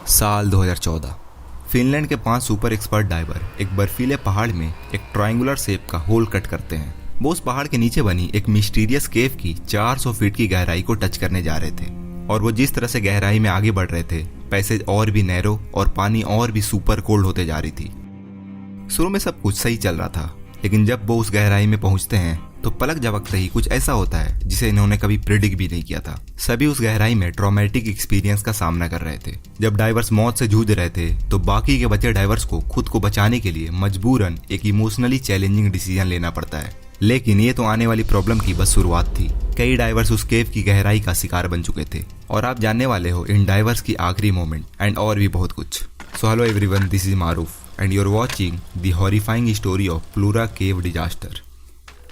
साल 2014। फिनलैंड के 5 super expert driver एक बर्फीले पहाड़ में एक ट्रायंगुलर शेप का होल कट करते हैं। वो उस पहाड़ के नीचे बनी एक मिस्टीरियस केव की 400 फीट की गहराई को टच करने जा रहे थे। और वो जिस तरह से गहराई में आगे बढ़ रहे थे, पैसेज और भी नैरो और पानी और भी सुपर कोल्ड होते जा रही थी। शुरू में सब कुछ सही चल रहा था, लेकिन जब वो उस गहराई में पहुंचते हैं तो पलक झपकते ही कुछ ऐसा होता है जिसे इन्होंने कभी प्रेडिक्ट भी नहीं किया था। सभी उस गहराई में ट्रॉमेटिक एक्सपीरियंस का सामना कर रहे थे। जब डाइवर्स मौत से जूझ रहे थे तो बाकी के बचे डाइवर्स को खुद को बचाने के लिए मजबूरन एक इमोशनली चैलेंजिंग डिसीजन लेना पड़ता है। लेकिन ये तो आने वाली प्रॉब्लम की बस शुरुआत थी। कई डाइवर्स उस केव की गहराई का शिकार बन चुके थे और आप जानने वाले हो इन डाइवर्स की आखिरी मोमेंट एंड और भी बहुत कुछ। So hello everyone, this is Maroof and you are watching the horrifying story of Plura cave disaster.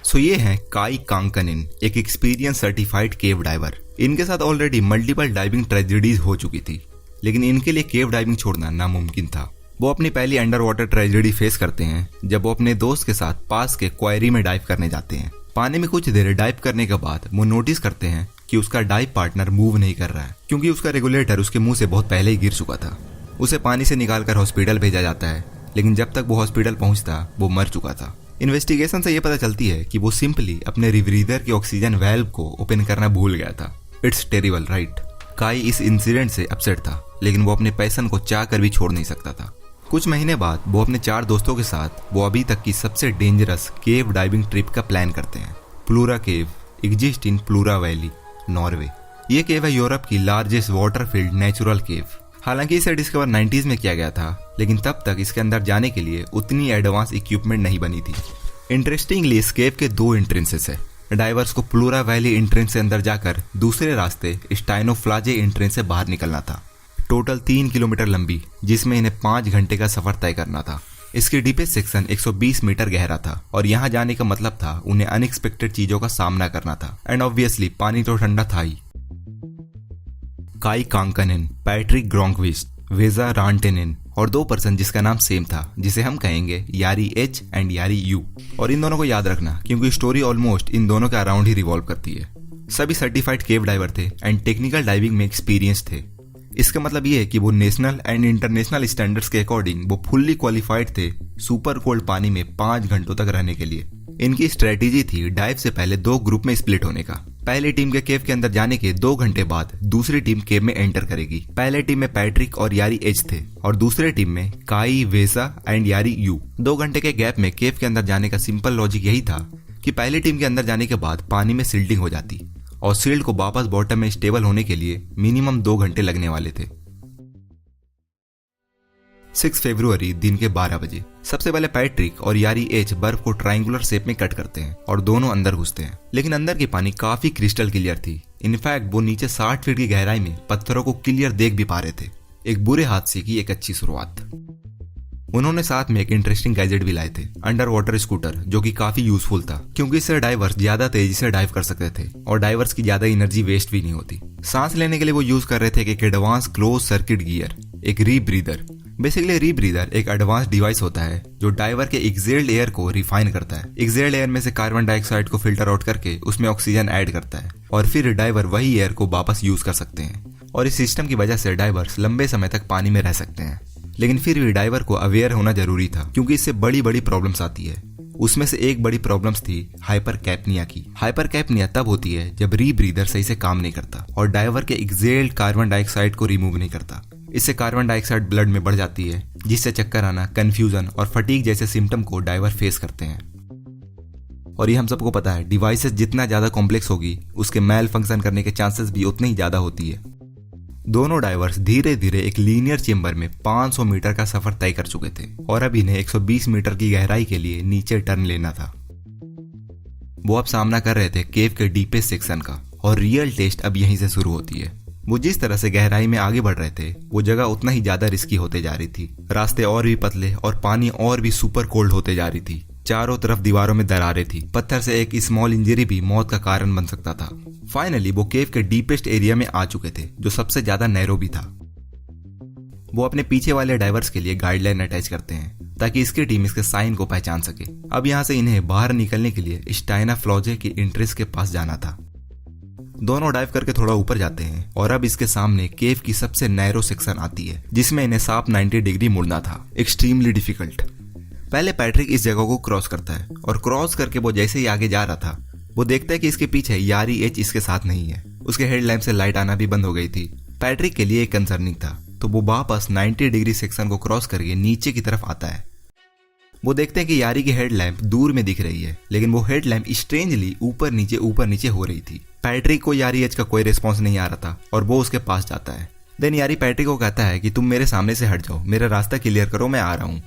So ये हैं काई कांकनिन, एक एक्सपीरियंस सर्टिफाइड केव डाइवर। इनके साथ ऑलरेडी मल्टीपल डाइविंग ट्रेजेडीज हो चुकी थी, लेकिन इनके लिए केव डाइविंग छोड़ना नामुमकिन था। वो अपनी पहली अंडर वाटर ट्रेजेडी फेस करते हैं जब वो अपने दोस्त के साथ पास के क्वायरी में डाइव करने जाते हैं। पानी में कुछ देर डाइव करने के बाद वो नोटिस करते हैं कि उसका डाइव पार्टनर मूव नहीं कर रहा है, क्योंकि उसका रेगुलेटर उसके मुंह से बहुत पहले ही गिर चुका था। उसे पानी से निकालकर हॉस्पिटल भेजा जाता है, लेकिन जब तक वो हॉस्पिटल पहुंचता वो मर चुका था। इन्वेस्टिगेशन से ये पता चलती है कि वो सिंपली अपने रिब्रीदर के ऑक्सीजन वाल्व को ओपन करना भूल गया था। It's terrible, right? काई इस इंसिडेंट से अपसेट था, लेकिन वो अपने पैशन को चाह कर भी छोड़ नहीं सकता था। कुछ महीने बाद वो अपने 4 दोस्तों के साथ वो अभी तक की सबसे डेंजरस केव डाइविंग ट्रिप का प्लान करते हैं। Pleura cave exist in pleura valley, Norway. ये केव है यूरोप की largest water field natural cave. हालांकि इसे डिस्कवर 90s में किया गया था, लेकिन तब तक इसके अंदर जाने के लिए उतनी एडवांस इक्विपमेंट नहीं बनी थी। इंटरेस्टिंगली इस केव के 2 एंट्रेंसेस है। डाइवर्स को प्लूरा वैली एंट्रेंस से अंदर जाकर दूसरे रास्ते स्टाइनोफ्लाजे एंट्रेंस से बाहर निकलना था। टोटल 3 किलोमीटर लंबी, जिसमें इन्हें 5 घंटे का सफर तय करना था। इसकी डीपेस्ट सेक्शन 120 मीटर गहरा था और यहाँ जाने का मतलब था उन्हें अनएक्सपेक्टेड चीजों का सामना करना था। एंड ऑब्वियसली पानी तो ठंडा था ही। काई कांकनिन, पैट्रिक ग्रोंकविस्ट, वेजा रांटेनिन और 2 पर्सन जिसका नाम सेम था, जिसे हम कहेंगे यारी एच एंड यारी यू। और इन दोनों को याद रखना, क्योंकि स्टोरी ऑलमोस्ट इन दोनों के अराउंड ही रिवॉल्व करती है। सभी सर्टिफाइड केव डाइवर थे एंड टेक्निकल डाइविंग में एक्सपीरियंस थे। इसका मतलब ये है कि वो नेशनल एंड इंटरनेशनल स्टैंडर्ड्स के अकॉर्डिंग वो फुल्ली क्वालिफाइड थे सुपर कोल्ड पानी में 5 घंटों तक रहने के लिए। इनकी स्ट्रेटेजी थी डाइव से पहले 2 ग्रुप में स्प्लिट होने का। पहली टीम के केव के अंदर जाने के 2 घंटे बाद दूसरी टीम केव में एंटर करेगी। पहले टीम में पैट्रिक और यारी एच थे और दूसरे टीम में काई, वेसा एंड यारी यू। 2 घंटे के गैप में केव के अंदर जाने का सिंपल लॉजिक यही था कि पहली टीम के अंदर जाने के बाद पानी में सिल्टिंग हो जाती और सील्ड को वापस बॉटम में स्टेबल होने के लिए मिनिमम 2 घंटे लगने वाले थे। 6 फरवरी दिन के 12 बजे सबसे पहले पैट्रिक और यारी एच बर्फ को ट्रायंगुलर शेप में कट करते हैं और दोनों अंदर घुसते हैं। लेकिन अंदर की पानी काफी क्रिस्टल क्लियर थी। इनफैक्ट वो नीचे 60 फीट की गहराई में पत्थरों को क्लियर देख भी पा रहे थे। एक बुरे हादसे की एक अच्छी शुरुआत। उन्होंने साथ में एक इंटरेस्टिंग गैजेट भी लाए थे, अंडर वाटर स्कूटर, जो कि काफी यूजफुल था, क्योंकि इससे डाइवर्स ज्यादा तेजी से डाइव कर सकते थे और डाइवर्स की ज्यादा एनर्जी वेस्ट भी नहीं होती। सांस लेने के लिए वो यूज कर रहे थे एक एडवांस क्लोज सर्किट गियर, एक रीब्रीदर। बेसिकली रीब्रीदर एक एडवांस डिवाइस होता है जो डाइवर के एक्सेल्ड एयर को रिफाइन करता है। एक्सेल्ड एयर में से कार्बन डाइऑक्साइड को फिल्टर आउट करके उसमें ऑक्सीजन ऐड करता है और फिर डाइवर वही एयर को वापस यूज कर सकते हैं। और इस सिस्टम की वजह से डाइवर्स लंबे समय तक पानी में रह सकते हैं। लेकिन फिर भी डाइवर को अवेयर होना जरूरी था, क्योंकि इससे बड़ी बड़ी प्रॉब्लम्स आती है। उसमें से एक बड़ी प्रॉब्लम्स थी हाइपर कैप्निया की। हाइपर कैप्निया तब होती है जब रीब्रीदर सही से काम नहीं करता और डाइवर के एक्सेल्ड कार्बन डाइऑक्साइड को रिमूव नहीं करता। इससे कार्बन डाइऑक्साइड ब्लड में बढ़ जाती है, जिससे चक्कर आना, कंफ्यूजन और फटीग जैसे सिम्टम को डाइवर फेस करते हैं। और ये हम सबको पता है, डिवाइसेस जितना ज्यादा कॉम्प्लेक्स होगी उसके मैल फंक्शन करने के चांसेस भी उतने ही ज्यादा होती है। दोनों डाइवर्स धीरे धीरे एक लीनियर चेंबर में 500 मीटर का सफर तय कर चुके थे और अब इन्हें 120 मीटर की गहराई के लिए नीचे टर्न लेना था। वो अब सामना कर रहे थे केव के डीपेस्ट सेक्शन का और रियल टेस्ट अब यहीं से शुरू होती है। वो जिस तरह से गहराई में आगे बढ़ रहे थे वो जगह उतना ही ज्यादा रिस्की होते जा रही थी। रास्ते और भी पतले और पानी और भी सुपर कोल्ड होते जा रही थी। चारों तरफ दीवारों में दरारें थी। पत्थर से एक स्मॉल इंजरी भी मौत का कारण बन सकता था। फाइनली वो केव के डीपेस्ट एरिया में आ चुके थे, जो सबसे ज्यादा नैरो भी था। वो अपने पीछे वाले डाइवर्स के लिए गाइडलाइन अटैच करते हैं ताकि इसकी टीम इसके साइन को पहचान सके। अब यहाँ से इन्हें बाहर निकलने के लिए स्टाइनोफ्लाजे की एंट्रेंस के पास जाना था। दोनों डाइव करके थोड़ा ऊपर जाते हैं और अब इसके सामने केव की सबसे नैरो सेक्शन आती है जिसमें इन्हें साफ 90 डिग्री मुड़ना था। Extremely difficult. पहले पैट्रिक इस जगह को क्रॉस करता है और क्रॉस करके वो जैसे ही आगे जा रहा था वो देखता है कि इसके पीछे यारी एच इसके साथ नहीं है। उसके हेडलैम्प से लाइट आना भी बंद हो गई थी। पैट्रिक के लिए एक कंसर्निंग था, तो वो वापस 90 डिग्री सेक्शन को क्रॉस करके नीचे की तरफ आता है। वो देखते हैं कि यारी की हेडलैम्प दूर में दिख रही है, लेकिन वो हेडलैम्प स्ट्रेंजली ऊपर नीचे हो रही थी। पैट्रिक को यारी एच का कोई रिस्पॉन्स नहीं आ रहा था और वो उसके पास जाता है। देन यारी पैट्रिक को कहता है कि तुम मेरे सामने से हट जाओ, मेरा रास्ता क्लियर करो, मैं आ रहा हूँ।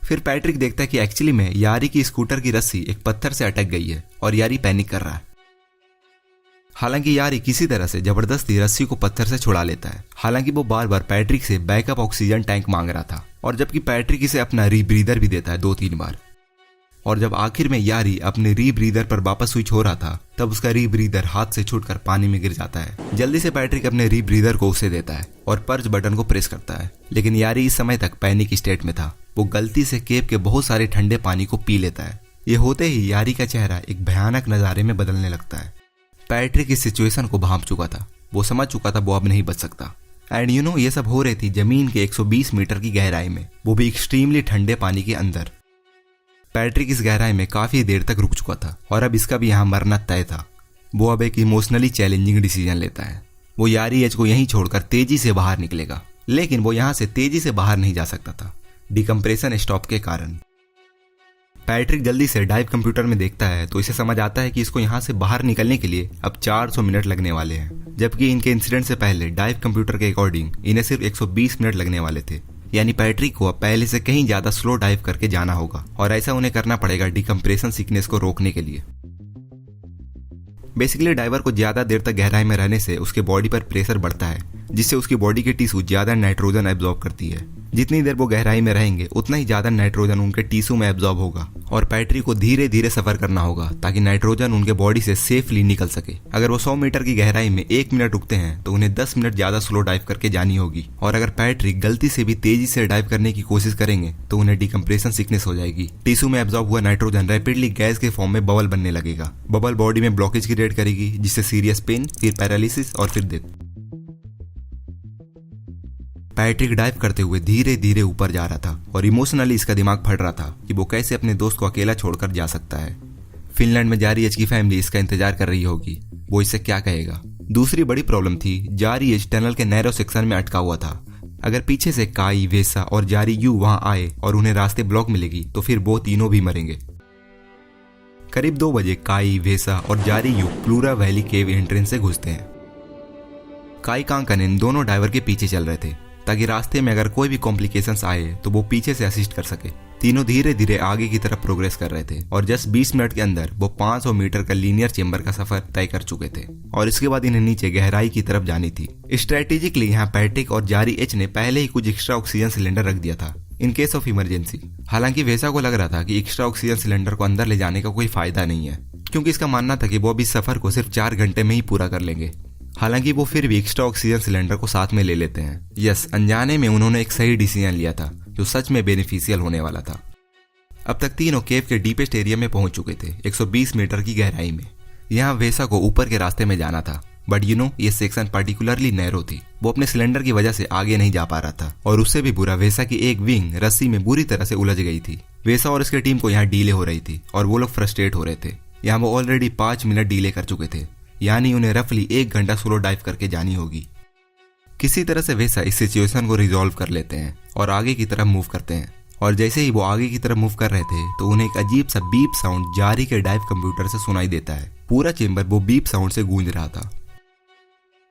फिर पैट्रिक देखता है कि एक्चुअली में यारी की स्कूटर की रस्सी एक पत्थर से अटक गई है और यारी पैनिक कर रहा है। हालांकि यारी किसी तरह से जबरदस्ती रस्सी को पत्थर से छुड़ा लेता है। हालांकि वो बार बार पैट्रिक से बैकअप ऑक्सीजन टैंक मांग रहा था और जबकि पैट्रिक इसे अपना रीब्रीदर भी देता है 2-3 बार। और जब आखिर में यारी अपने रीब्रीदर पर वापस स्विच हो रहा था तब उसका रीब्रीदर हाथ से छूटकर पानी में गिर जाता है। जल्दी से पैट्रिक अपने रीब्रीदर को उसे देता है और पर्च बटन को प्रेस करता है, लेकिन यारी इस समय तक पैनिक स्टेट में था। वो गलती से केव के बहुत सारे ठंडे पानी को पी लेता है। ये होते ही यारी का चेहरा एक भयानक नजारे में बदलने लगता है। पैट्रिक इस सिचुएशन को भांप चुका था, वो समझ चुका था वो अब नहीं बच सकता। एंड ये सब हो रही थी जमीन के 120 मीटर की गहराई में, वो भी एक्सट्रीमली ठंडे पानी के अंदर। पैट्रिक इस गहराई में काफी देर तक रुक चुका था और अब इसका भी यहाँ मरना तय था। वो अब एक इमोशनली चैलेंजिंग डिसीजन लेता है। वो यारी एच को यहीं छोड़कर तेजी से बाहर निकलेगा, लेकिन वो यहाँ से तेजी से बाहर नहीं जा सकता था डिकम्प्रेशन स्टॉप के कारण। पैट्रिक जल्दी से डाइव कंप्यूटर में देखता है तो इसे समझ आता है कि इसको यहाँ से बाहर निकलने के लिए अब 400 मिनट लगने वाले हैं, जबकि इनके इंसिडेंट से पहले डाइव कंप्यूटर के अकॉर्डिंग इन्हें सिर्फ 120 मिनट लगने वाले थे। यानी पैट्रिक को अब पहले से कहीं ज्यादा स्लो डाइव करके जाना होगा और ऐसा उन्हें करना पड़ेगा डिकम्प्रेशन सिकनेस को रोकने के लिए। बेसिकली डाइवर को ज्यादा देर तक गहराई में रहने से उसके बॉडी पर प्रेशर बढ़ता है, जिससे उसकी बॉडी की टिश्यू ज्यादा नाइट्रोजन एब्जॉर्ब करती है। जितनी देर वो गहराई में रहेंगे उतना ही ज्यादा नाइट्रोजन उनके टिश्यू में एब्जॉर्ब होगा और पैट्रिक को धीरे धीरे सफर करना होगा ताकि नाइट्रोजन उनके बॉडी से सेफली निकल सके। अगर वो 100 मीटर की गहराई में 1 मिनट रुकते हैं तो उन्हें 10 मिनट ज्यादा स्लो डाइव करके जानी होगी, और अगर पैट्रिक गलती से भी तेजी से डाइव करने की कोशिश करेंगे तो उन्हें डिकम्प्रेशन सिकनेस हो जाएगी। टिश्यू में एब्जॉर्ब हुआ नाइट्रोजन रैपिडली गैस के फॉर्म में बबल बनने लगेगा। बबल बॉडी में ब्लॉकेज क्रिएट करेगी, जिससे सीरियस पेन, फिर पैरालिसिस और फिर डेथ। पैट्रिक डाइव करते हुए धीरे धीरे ऊपर जा रहा था और इमोशनली इसका दिमाग फट रहा था कि वो कैसे अपने दोस्त को अकेला छोड़कर जा सकता है। फिनलैंड में जारी एच की फैमिली इसका इंतजार कर रही होगी, वो इससे क्या कहेगा। दूसरी बड़ी प्रॉब्लम थी, जारी एच टनल के नैरो सेक्शन में अटका हुआ था। अगर पीछे से काई, वेसा और जारी यू वहां आए और उन्हें रास्ते ब्लॉक मिलेगी तो फिर वो तीनों भी मरेंगे। करीब 2 बजे काई, वेसा और जारी you pleura valley cave entrance से घुसते हैं। काई कांकनेन दोनों डाइवर के पीछे चल रहे थे ताकि रास्ते में अगर कोई भी कॉम्प्लिकेशंस आए तो वो पीछे से असिस्ट कर सके। तीनों धीरे धीरे आगे की तरफ प्रोग्रेस कर रहे थे और जस्ट 20 मिनट के अंदर वो 500 मीटर का लीनियर चेंबर का सफर तय कर चुके थे और इसके बाद इन्हें नीचे गहराई की तरफ जानी थी। स्ट्रेटेजिकली यहाँ पैट्रिक और जारी एच ने पहले ही कुछ एक्स्ट्रा ऑक्सीजन सिलेंडर रख दिया था इन केस ऑफ इमरजेंसी। हालांकि वैसा को लग रहा था कि एक्स्ट्रा ऑक्सीजन सिलेंडर को अंदर ले जाने का कोई फायदा नहीं है, क्योंकि इसका मानना था कि वो अभी सफर को सिर्फ 4 घंटे में ही पूरा कर लेंगे। हालांकि वो फिर भी एक्स्ट्रा ऑक्सीजन सिलेंडर को साथ में ले लेते हैं। यस, अनजाने में उन्होंने एक सही डिसीजन लिया था जो सच में बेनिफिशियल होने वाला था। अब तक तीनों केव के डीपेस्ट एरिया में पहुंच चुके थे 120 मीटर की गहराई में। यहाँ वेसा को ऊपर के रास्ते में जाना था, बट ये सेक्शन पर्टिकुलरली नैरो थी। वो अपने सिलेंडर की वजह से आगे नहीं जा पा रहा था और उससे भी बुरा वेसा की एक विंग रस्सी में बुरी तरह से उलझ गई थी। वेसा और उसकी टीम को यहाँ डीले हो रही थी और वो लोग फ्रस्ट्रेट हो रहे थे। यहाँ वो ऑलरेडी 5 मिनट डीले कर चुके थे, यानी उन्हें रफली 1 घंटा स्लो डाइव करके जानी होगी। किसी तरह से वेसा इस सिचुएशन को रिजॉल्व कर लेते हैं और आगे की तरफ मूव करते हैं। और जैसे ही वो आगे की तरफ मूव कर रहे थे तो उन्हें एक अजीब सा बीप साउंड जारी के डाइव कंप्यूटर से सुनाई देता है। पूरा चेंबर वो बीप साउंड से गूंज रहा था।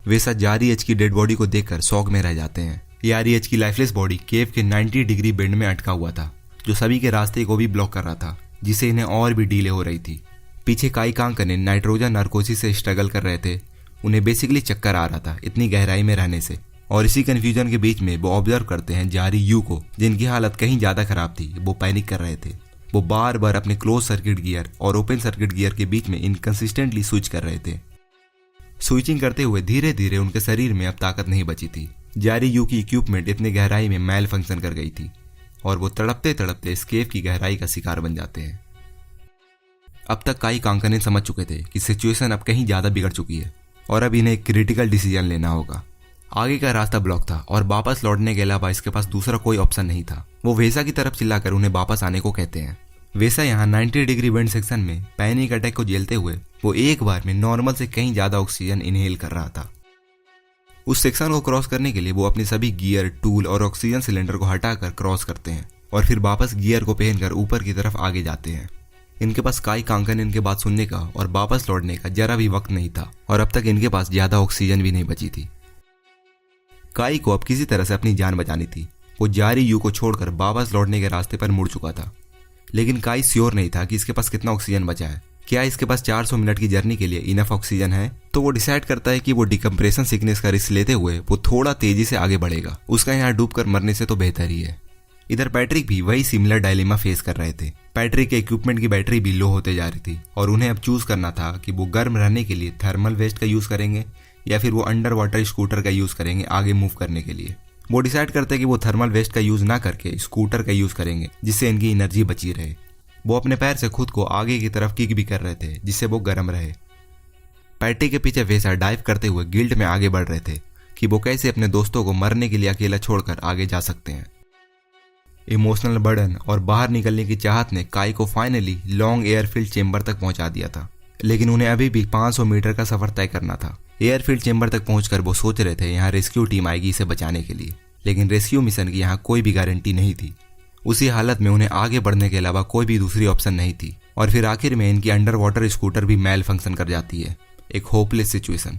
वेसा जारी एच की डेड बॉडी को देखकर शॉक में रह जाते हैं। जारी एच की लाइफलेस बॉडी केव के 90 डिग्री बेंड में अटका हुआ था, जो सभी के रास्ते को भी ब्लॉक कर रहा था, जिससे इन्हें और भी डीले हो रही थी। पीछे काई कांकने नाइट्रोजन नार्कोसिस से स्ट्रगल कर रहे थे। उन्हें बेसिकली चक्कर आ रहा था इतनी गहराई में रहने से। और इसी कंफ्यूजन के बीच में वो ऑब्जर्व करते हैं जारी यू को, जिनकी हालत कहीं ज्यादा खराब थी। वो पैनिक कर रहे थे। वो बार बार अपने क्लोज सर्किट गियर और ओपन सर्किट गियर के बीच में इनकंसिस्टेंटली स्विच कर रहे थे। स्विचिंग करते हुए धीरे धीरे उनके शरीर में अब ताकत नहीं बची थी। जारी यू की इक्विपमेंट इतनी गहराई में मैल फंक्शन कर गई थी और वो तड़पते तड़पते इस केव की गहराई का शिकार बन जाते हैं। अब तक काई कांकनेन समझ चुके थे कि सिचुएशन अब कहीं ज्यादा बिगड़ चुकी है और अब इन्हें एक क्रिटिकल डिसीजन लेना होगा। आगे का रास्ता ब्लॉक था और वापस लौटने के अलावा इसके पास दूसरा कोई ऑप्शन नहीं था। वो वेसा की तरफ चिल्लाकर उन्हें वापस आने को कहते हैं। वेसा यहाँ 90 डिग्री विंड सेक्शन में पैनिक अटैक को झेलते हुए वो एक बार में नॉर्मल से कहीं ज्यादा ऑक्सीजन इनहेल कर रहा था। उस सेक्शन को क्रॉस करने के लिए वो अपने सभी गियर, टूल और ऑक्सीजन सिलेंडर को हटाकर क्रॉस करते हैं और फिर वापस गियर को पहनकर ऊपर की तरफ आगे जाते हैं। इनके पास काई कांकनेन के बात सुनने का और वापस लौटने का जरा भी वक्त नहीं था और अब तक इनके पास ज्यादा ऑक्सीजन भी नहीं बची थी। काई को अब किसी तरह से अपनी जान बचानी थी। वो जारी यू को छोड़कर वापस लौटने के रास्ते पर मुड़ चुका था, लेकिन काई श्योर नहीं था कि इसके पास कितना ऑक्सीजन बचा है। क्या इसके पास 400 मिनट की जर्नी के लिए इनफ ऑक्सीजन है? तो वो डिसाइड करता है कि वो डिकम्प्रेशन सिकनेस का रिस्क लेते हुए वो थोड़ा तेजी से आगे बढ़ेगा। उसका यहाँ डूबकर मरने से तो बेहतर ही है। इधर पैट्रिक भी वही सिमिलर डायलेमा फेस कर रहे थे। पैट्रिक के इक्विपमेंट की बैटरी भी लो होते जा रही थी और उन्हें अब चूज करना था कि वो गर्म रहने के लिए थर्मल वेस्ट का यूज करेंगे या फिर वो अंडर वाटर स्कूटर का यूज करेंगे आगे मूव करने के लिए। वो डिसाइड करते हैं कि वो थर्मल वेस्ट का यूज ना करके स्कूटर का यूज करेंगे जिससे इनकी एनर्जी बची रहे। वो अपने पैर से खुद को आगे की तरफ किक भी कर रहे थे जिससे वो गर्म रहे। पैट्रिक के पीछे वेसा डाइव करते हुए गिल्ट में आगे बढ़ रहे थे कि वो कैसे अपने दोस्तों को मरने के लिए अकेला छोड़कर आगे जा सकते हैं। इमोशनल बर्डन और बाहर निकलने की चाहत ने काई को फाइनली लॉन्ग एयरफील्ड चेंबर तक पहुंचा दिया था, लेकिन उन्हें अभी भी 500 मीटर का सफर तय करना था। एयरफील्ड चेंबर तक पहुंचकर वो सोच रहे थे यहाँ रेस्क्यू टीम आएगी इसे बचाने के लिए, लेकिन रेस्क्यू मिशन की यहाँ कोई भी गारंटी नहीं थी। उसी हालत में उन्हें आगे बढ़ने के अलावा कोई भी दूसरी ऑप्शन नहीं थी और फिर आखिर में इनकी अंडर वाटर स्कूटर भी मेल फंक्शन कर जाती है। एक होपलेस सिचुएशन।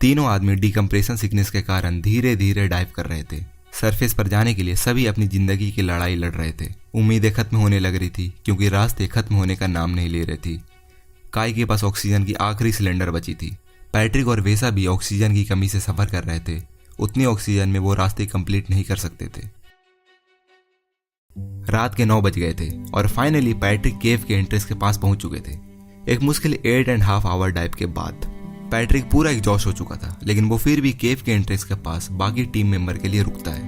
तीनों आदमी डिकम्प्रेशन सिकनेस के कारण धीरे धीरे डाइव कर रहे थे। सरफेस पर जाने के लिए सभी अपनी जिंदगी की लड़ाई लड़ रहे थे। उम्मीदें खत्म होने लग रही थी क्योंकि रास्ते खत्म होने का नाम नहीं ले रहे थी। काई के पास ऑक्सीजन की आखिरी सिलेंडर बची थी। पैट्रिक और वेसा भी ऑक्सीजन की कमी से सफर कर रहे थे। उतनी ऑक्सीजन में वो रास्ते कंप्लीट नहीं कर सकते थे। रात के 9 बज गए थे और फाइनली पैट्रिक केव के एंट्रेंस के पास पहुंच चुके थे। एक मुश्किल 8.5 आवर डाइव के बाद पैट्रिक पूरा एग्जॉस्ट हो चुका था, लेकिन वो फिर भी केव के एंट्रेंस के पास बाकी टीम मेंबर के लिए रुकता है।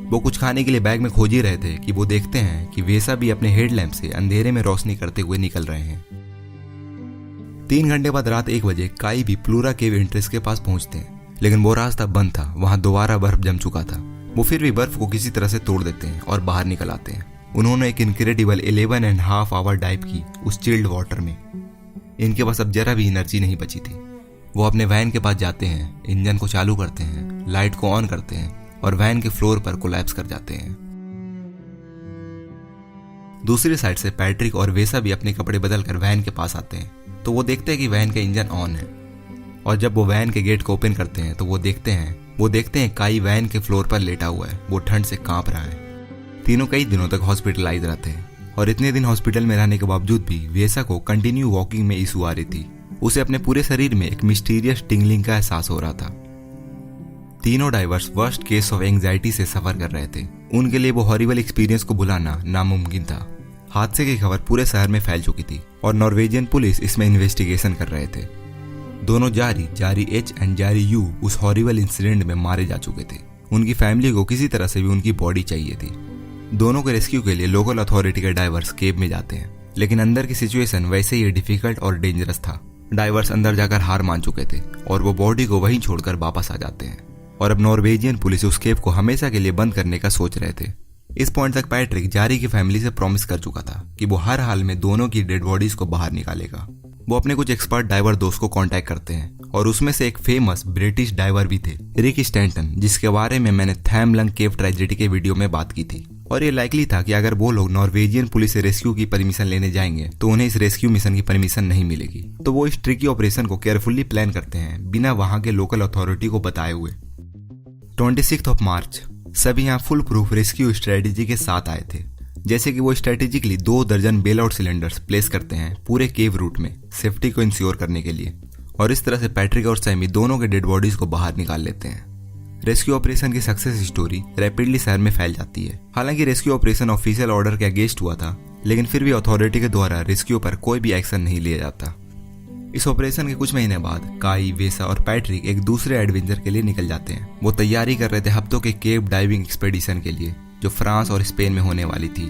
वो कुछ खाने के लिए बैग में खोज ही रहे थे कि वो देखते हैं कि वेसा भी अपने हेडलैम्प से अंधेरे में रोशनी करते हुए निकल रहे हैं। 3 घंटे बाद रात 1 बजे काई भी प्लूरा केव एंट्रेंस के पास पहुंचते हैं, लेकिन वो रास्ता बंद था। वहां दोबारा बर्फ जम चुका था। वो फिर भी बर्फ को किसी तरह से तोड़ देते हैं और बाहर निकल आते हैं। उन्होंने एक इनक्रेडिबल 11.5 आवर डाइव की उस चिल्ड वाटर में। इनके पास अब जरा भी एनर्जी नहीं बची थी। वो अपने वैन के पास जाते हैं, इंजन को चालू करते हैं, लाइट को ऑन करते हैं और वैन के फ्लोर पर कोलैप्स कर जाते हैं। दूसरी साइड से पैट्रिक और वेसा भी अपने कपड़े बदलकर वैन के पास आते हैं तो वो देखते हैं कि वैन का इंजन ऑन है। और जब वो वैन के गेट को ओपन करते हैं तो वो देखते हैं काई वैन के फ्लोर पर लेटा हुआ है। वो ठंड से कांप रहा है। तीनों कई दिनों तक हॉस्पिटलाइज रहते हैं और इतने दिन हॉस्पिटल में रहने के बावजूद भी वेसा को कंटिन्यू वॉकिंग में इशू आ रही थी। उसे अपने पूरे शरीर में एक मिस्टीरियस टिंगलिंग का एहसास हो रहा था। तीनों diverse worst case of anxiety से सफर कर रहे थे। उनके लिए वो हॉरिबल एक्सपीरियंस को भुलाना नामुमकिन था। हादसे की खबर पूरे शहर में फैल चुकी थी और नॉर्वेजियन पुलिस इसमें इन्वेस्टिगेशन कर रहे थे। दोनों जारी एच एंड जारी यू उस हॉरिबल इंसिडेंट में मारे जा चुके थे। उनकी फैमिली को किसी तरह से भी उनकी बॉडी चाहिए थी। दोनों के रेस्क्यू के लिए लोकल अथॉरिटी के डाइवर्स केव में जाते हैं, लेकिन अंदर की सिचुएशन वैसे ही डिफिकल्ट और डेंजरस था। डाइवर्स अंदर जाकर हार मान चुके थे और वो बॉडी को वहीं छोड़कर वापस आ जाते हैं और अब नॉर्वेजियन पुलिस उस केव को हमेशा के लिए बंद करने का सोच रहे थे। इस पॉइंट तक पैट्रिक जारी की फैमिली से प्रॉमिस कर चुका था कि वो हर हाल में दोनों की डेड बॉडीज को बाहर निकालेगा। वो अपने कुछ एक्सपर्ट डाइवर दोस्त को कांटेक्ट करते हैं और उसमें से एक फेमस ब्रिटिश डाइवर भी थे, रिक स्टैंटन, जिसके बारे में मैंने थैमलंग केव ट्रेजेडी के वीडियो में बात की थी। और ये लाइकली था कि अगर वो लोग नॉर्वेजियन पुलिस से रेस्क्यू की परमिशन लेने जाएंगे तो उन्हें इस रेस्क्यू मिशन की परमिशन नहीं मिलेगी। तो वो इस ट्रिकी ऑपरेशन को केयरफुली प्लान करते हैं बिना वहां के लोकल अथॉरिटी को बताए हुए। 26 मार्च सभी यहाँ फुल प्रूफ रेस्क्यू स्ट्रेटेजी के साथ आए थे, जैसे कि वो स्ट्रेटेजिकली 2 दर्जन बेल आउट सिलेंडर्स प्लेस करते हैं पूरे केव रूट में सेफ्टी को इंश्योर करने के लिए, और इस तरह से पैट्रिक और सैमी दोनों के डेड बॉडीज को बाहर निकाल लेते हैं। रेस्क्यू ऑपरेशन की सक्सेस स्टोरी रैपिडली शहर में फैल जाती है। हालांकि रेस्क्यू ऑपरेशन ऑफिशियल ऑर्डर के अगेंस्ट हुआ था, लेकिन फिर भी अथॉरिटी के द्वारा रेस्क्यू पर कोई भी एक्शन नहीं लिया जाता। इस ऑपरेशन के कुछ महीने बाद काई, वेसा और पैट्रिक एक दूसरे एडवेंचर के लिए निकल जाते हैं। वो तैयारी कर रहे थे हफ्तों के केव डाइविंग एक्सपेडिशन के लिए जो फ्रांस और स्पेन में होने वाली थी।